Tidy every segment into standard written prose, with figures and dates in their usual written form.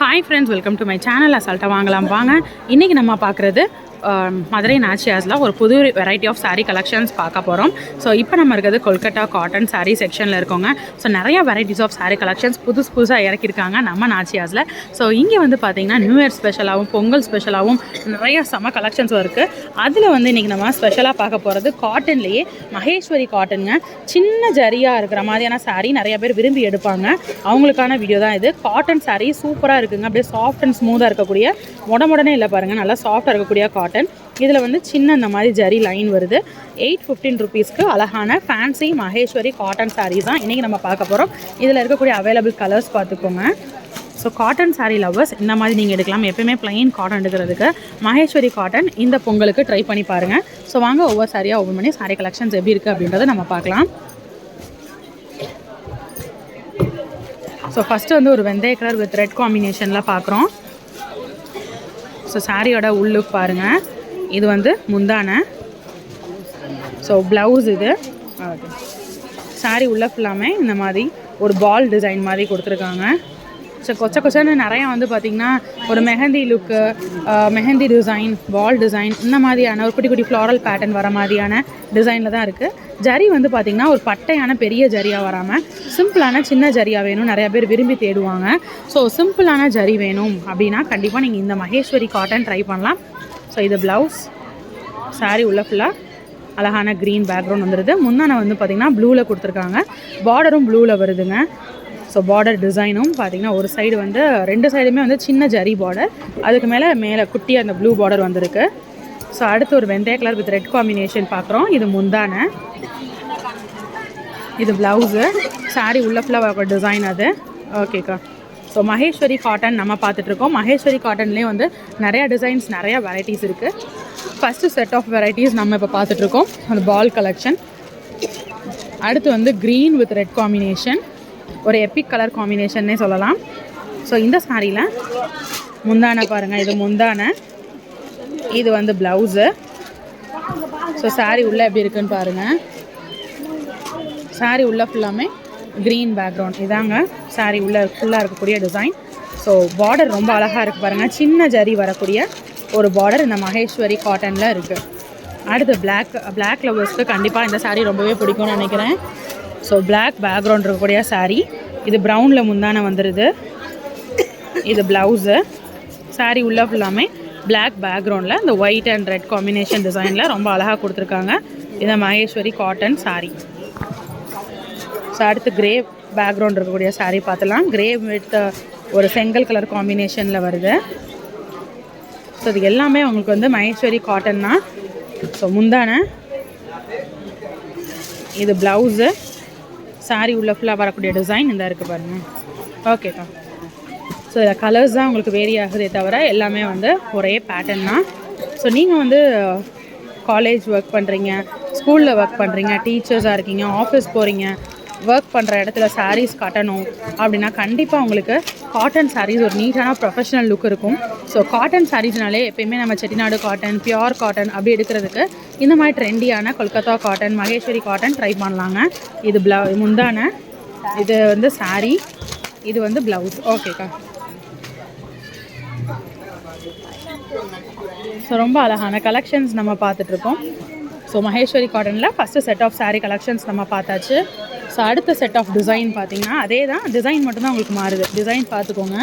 Hi friends, welcome to my channel. அசால்ட்டாக வாங்கலாம் வாங்க. இன்றைக்கி நம்ம பார்க்குறது மதுரை நாச்சியாஸில் ஒரு புது வெரைட்டி ஆஃப் சாரீ கலெக்ஷன்ஸ் பார்க்க போகிறோம். ஸோ இப்போ நம்ம இருக்கிறது கொல்கட்டா காட்டன் சாரீ செக்ஷனில் இருக்கோங்க. ஸோ நிறையா வெரைட்டிஸ் ஆஃப் சாரீ கலெக்ஷன்ஸ் புதுசாக இறக்கியிருக்காங்க நம்ம நாச்சியாஸில். ஸோ இங்கே வந்து பார்த்திங்கன்னா நியூ இயர் ஸ்பெஷலாகவும் பொங்கல் ஸ்பெஷலாகவும் நிறையா செம்ம கலெக்ஷன்ஸும் இருக்குது. அதில் வந்து இன்றைக்கி நம்ம ஸ்பெஷலாக பார்க்க போகிறது காட்டன்லேயே மகேஸ்வரி காட்டனுங்க. சின்ன ஜரியாக இருக்கிற மாதிரியான சாரீ நிறைய பேர் விரும்பி எடுப்பாங்க. அவங்களுக்கான வீடியோ தான் இது. காட்டன் சாரீ சூப்பராக இருக்குங்க. அப்படியே சாஃப்ட் அண்ட் ஸ்மூத்தாக இருக்கக்கூடிய உடனே இல்லை பாருங்கள், நல்லா சாஃப்டாக இருக்கக்கூடிய காட்டன். இதில் வந்து சின்ன இந்த மாதிரி ஜரி லைன் வருது. 815 ருபீஸ்க்கு அழகான ஃபேன்சி மகேஸ்வரி காட்டன் சாரீஸ் தான் இன்றைக்கி நம்ம பார்க்க போகிறோம். இதில் இருக்கக்கூடிய அவைலபிள் கலர்ஸ் பார்த்துக்கோங்க. ஸோ காட்டன் சாரீ லவ்வர்ஸ் இந்த மாதிரி நீங்கள் எடுக்கலாம். எப்பயுமே பிளைன் காட்டன் எடுக்கிறதுக்கு மகேஸ்வரி காட்டன் இந்த பொங்கலுக்கு ட்ரை பண்ணி பாருங்கள். ஸோ வாங்க ஒவ்வொரு சாரியாக ஓப்பன் பண்ணி சாரீ கலெக்ஷன்ஸ் எப்படி இருக்குது அப்படின்றத நம்ம பார்க்கலாம். ஸோ ஃபஸ்ட்டு வந்து ஒரு வெந்தய கலர் வித் ரெட் காம்பினேஷனில் பார்க்குறோம். ஸோ சாரியோட உள்ளுக்கு பாருங்கள், இது வந்து முந்தான. ஸோ ப்ளவுஸ் இது. சாரி உள்ள ஃபுல்லாமே இந்த மாதிரி ஒரு பால் டிசைன் மாதிரி கொடுத்துருக்காங்க. ஸோ கொச்சன்னு நிறையா வந்து பார்த்திங்கன்னா ஒரு மெஹந்தி லுக்கு, மெஹந்தி டிசைன், பால் டிசைன், இந்த மாதிரியான ஒரு குட்டி ஃப்ளாரல் பேட்டர்ன் வர மாதிரியான டிசைனில் தான் இருக்குது. ஜரி வந்து பார்த்திங்கன்னா ஒரு பட்டையான பெரிய ஜரியாக வராமல் சிம்பிளான சின்ன ஜரியாக வேணும், நிறையா பேர் விரும்பி தேடுவாங்க. ஸோ சிம்பிளான ஜரி வேணும் அப்படின்னா கண்டிப்பாக நீங்கள் இந்த மகேஸ்வரி காட்டன் ட்ரை பண்ணலாம். ஸோ இது ப்ளவுஸ். சாரி உள்ள ஃபுல்லாக அழகான க்ரீன் பேக்ரவுண்ட் வந்துடுது. முந்தான வந்து பார்த்திங்கன்னா ப்ளூவில் கொடுத்துருக்காங்க. பார்டரும் ப்ளூவில் வருதுங்க. ஸோ பார்டர் டிசைனும் பார்த்திங்கன்னா ஒரு சைடு வந்து ரெண்டு சைடுமே வந்து சின்ன ஜரி பார்டர், அதுக்கு மேலே குட்டியாக அந்த ப்ளூ பார்டர் வந்திருக்கு. ஸோ அடுத்து ஒரு வெந்தய கலர் வித் ரெட் காம்பினேஷன் பார்க்குறோம். இது முந்தான, இது ப்ளவுஸு. சாரி உள்ள ஃபுல்லாக டிசைன் அது. ஓகேக்கா. ஸோ மகேஸ்வரி காட்டன் நம்ம பார்த்துட்ருக்கோம். மகேஸ்வரி காட்டன்லேயே வந்து நிறையா டிசைன்ஸ், நிறையா வெரைட்டிஸ் இருக்குது. ஃபஸ்ட்டு செட் ஆஃப் வெரைட்டிஸ் நம்ம இப்போ பார்த்துட்ருக்கோம், அந்த பால் கலெக்ஷன். அடுத்து வந்து க்ரீன் வித் ரெட் காம்பினேஷன், ஒரு எப்பிக் கலர் காம்பினேஷன்னே சொல்லலாம். ஸோ இந்த சாரியில் முந்தான பாருங்கள், இது முந்தான, இது வந்து ப்ளவுஸு. ஸோ சாரி உள்ளே எப்படி இருக்குன்னு பாருங்கள். சாரி உள்ளே ஃபுல்லாமே க்ரீன் பேக்ரவுண்ட். இதாங்க சாரி உள்ளே ஃபுல்லாக இருக்கக்கூடிய டிசைன். ஸோ பார்டர் ரொம்ப அழகாக இருக்குது பாருங்கள். சின்ன ஜரி வரக்கூடிய ஒரு பார்டர் இந்த மகேஸ்வரி காட்டனில் இருக்குது. அடுத்து பிளாக் லவர்ஸ்க்கு கண்டிப்பாக இந்த சாரீ ரொம்பவே பிடிக்கும்னு நினைக்கிறேன். ஸோ பிளாக் பேக்ரவுண்ட் இருக்கக்கூடிய சாரீ. இது ப்ரௌனில் முந்தான வந்துடுது. இது ப்ளவுஸு. சாரீ உள்ளே ஃபுல்லாமே பிளாக் பேக்ரவுண்டில் இந்த ஒயிட் அண்ட் ரெட் காம்பினேஷன் டிசைனில் ரொம்ப அழகாக கொடுத்துருக்காங்க. இது மகேஸ்வரி காட்டன் சாரீ. ஸோ அடுத்து கிரே பேக்ரவுண்ட் இருக்கக்கூடிய சாரீ பார்த்துலாம். கிரே வித் ஒரு செங்கல் கலர் காம்பினேஷனில் வருது. ஸோ இது எல்லாமே உங்களுக்கு வந்து மகேஸ்வரி காட்டன் தான். ஸோ முந்தான, இது ப்ளவுஸு. சாரீ உள்ள ஃபுல்லாக வரக்கூடிய டிசைன் இந்த இருக்குது பாருங்கள். ஓகேக்கா. ஸோ இதில் கலர்ஸ் தான் உங்களுக்கு வேரி ஆகுதே தவிர எல்லாமே வந்து ஒரே பேட்டர்ன் தான். ஸோ நீங்கள் வந்து காலேஜ் ஒர்க் பண்ணுறீங்க, ஸ்கூலில் ஒர்க் பண்ணுறீங்க, டீச்சர்ஸாக இருக்கீங்க, ஆஃபீஸ் போகிறீங்க, ஒர்க் பண்ணுற இடத்துல சாரீஸ் கட்டணும் அப்படின்னா கண்டிப்பாக உங்களுக்கு காட்டன் சாரீஸ் ஒரு நீட்டான ப்ரொஃபஷனல் லுக் இருக்கும். ஸோ காட்டன் சாரீஸ்னாலே எப்பயுமே நம்ம செட்டிநாடு காட்டன், பியோர் காட்டன் அப்படி எடுக்கிறதுக்கு இந்த மாதிரி ட்ரெண்டியான Kolkata cotton, Maheshwari cotton try பண்ணலாங்க. இது முந்தான, இது வந்து சாரீ, இது வந்து ப்ளவுஸ். ஓகேக்கா. ஸோ ரொம்ப அழகான கலெக்ஷன்ஸ் நம்ம பார்த்துட்ருக்கோம். ஸோ மகேஸ்வரி காட்டனில் first set of sari collections நம்ம பார்த்தாச்சு. ஸோ அடுத்த செட் ஆஃப் டிசைன் பார்த்திங்கன்னா அதே தான், டிசைன் மட்டும்தான் உங்களுக்கு மாறுது. டிசைன் பார்த்துக்கோங்க.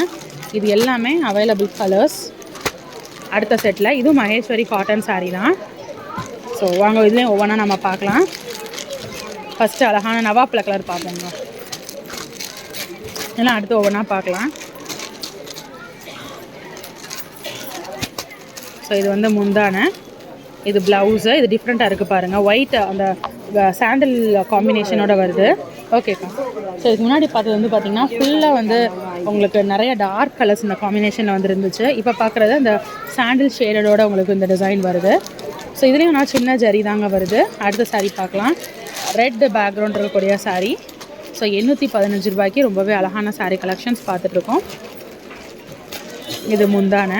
இது எல்லாமே அவைலபிள் கலர்ஸ். அடுத்த செட்டில் இது மகேஸ்வரி காட்டன் சாரீ தான். ஸோ வாங்க இதுலேயும் ஒவ்வொன்றா நம்ம பார்க்கலாம். ஃபஸ்ட்டு அழகான நவாப்பில் கலர் பார்ப்போங்க. இதெல்லாம் அடுத்து ஒவ்வொன்றா பார்க்கலாம். ஸோ இது வந்து முந்தான, இது ப்ளவுஸு. இது டிஃப்ரெண்ட்டாக இருக்குது பாருங்கள். ஒயிட் அந்த சாண்டில் காம்பினேஷனோட வருது. ஓகேக்கா. ஸோ இதுக்கு முன்னாடி பார்த்தது வந்து பார்த்திங்கன்னா ஃபுல்லாக வந்து உங்களுக்கு நிறைய டார்க் கலர்ஸ் இந்த காம்பினேஷனில் வந்து இருந்துச்சு. இப்போ பார்க்குறது அந்த சாண்டில் ஷேடடோட உங்களுக்கு இந்த டிசைன் வருது. ஸோ இதுலேயும் நான் சின்ன ஜரி தாங்க வருது. அடுத்த சாரீ பார்க்கலாம். ரெட் பேக்ரவுண்ட் இருக்கக்கூடிய சாரீ. ஸோ 815 ரூபாய்க்கு ரொம்பவே அழகான சாரீ கலெக்ஷன்ஸ் பார்த்துட்ருக்கோம். இது முந்தான,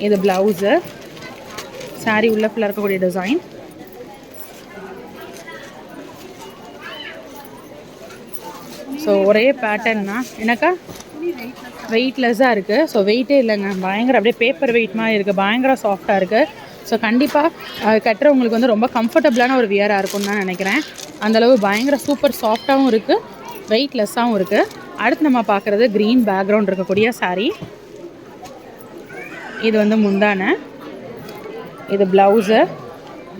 இது ப்ளவுஸு. சாரீ உள்ள ஃபுல்லாக இருக்கக்கூடிய டிசைன். ஸோ ஒரே பேட்டர்னா எனக்கா வெயிட்லெஸ்ஸாக இருக்குது. ஸோ வெயிட்டே இல்லைங்க, பயங்கர அப்படியே பேப்பர் வெயிட் மாதிரி இருக்குது, பயங்கர சாஃப்டாக இருக்குது. ஸோ கண்டிப்பாக கட்டுறவங்களுக்கு வந்து ரொம்ப கம்ஃபர்டபுளான ஒரு வியராக இருக்கும்னு தான் நினைக்கிறேன். அந்தளவு பயங்கர சூப்பர் சாஃப்டாகவும் இருக்குது, வெயிட்லெஸ்ஸாகவும் இருக்குது. அடுத்து நம்ம பார்க்குறது க்ரீன் பேக்ரவுண்ட் இருக்கக்கூடிய சாரீ. இது வந்து முந்தானை, இது ப்ளவுஸு,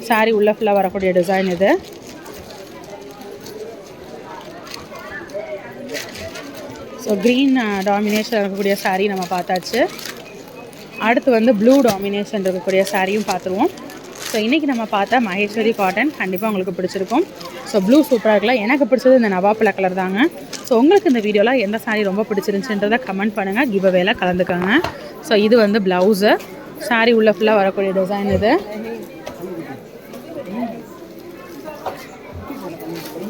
சாரீ உள்ள ஃபுல்லாக வரக்கூடிய டிசைன் இது. ஸோ க்ரீன் டாமினேஷன் இருக்கக்கூடிய சாரீ நம்ம பார்த்தாச்சு. அடுத்து வந்து ப்ளூ டாமினேஷன் இருக்கக்கூடிய சாரியும் பார்த்துருவோம். ஸோ இன்றைக்கி நம்ம பார்த்தா மகேஸ்வரி காட்டன் கண்டிப்பாக உங்களுக்கு பிடிச்சிருக்கும். ஸோ ப்ளூ சூப்பராக இருக்கலாம். எனக்கு பிடிச்சது இந்த நவாப்பழ கலர் தாங்க. ஸோ உங்களுக்கு இந்த வீடியோவில் எந்த சாரீ ரொம்ப பிடிச்சிருந்துச்சுன்றதை கமெண்ட் பண்ணுங்கள், கிவ் அவேல கலந்துக்கோங்க. ஸோ இது வந்து ப்ளவுஸு, சாரீ உள்ள ஃபுல்லாக வரக்கூடிய டிசைன் இது.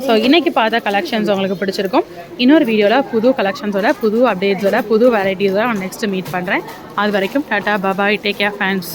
ஸோ இன்றைக்கி பார்த்த கலெக்ஷன்ஸ் உங்களுக்கு பிடிச்சிருக்கும். இன்னொரு வீடியோவில் புது கலெக்ஷன்ஸோட, புது அப்டேட்ஸோட, புது வெரைட்டிஸோட நெக்ஸ்ட்டு மீட் பண்ணுறேன். அது வரைக்கும் டாட்டா பாபாய், டேக் கேர் ஃபேன்ஸ்.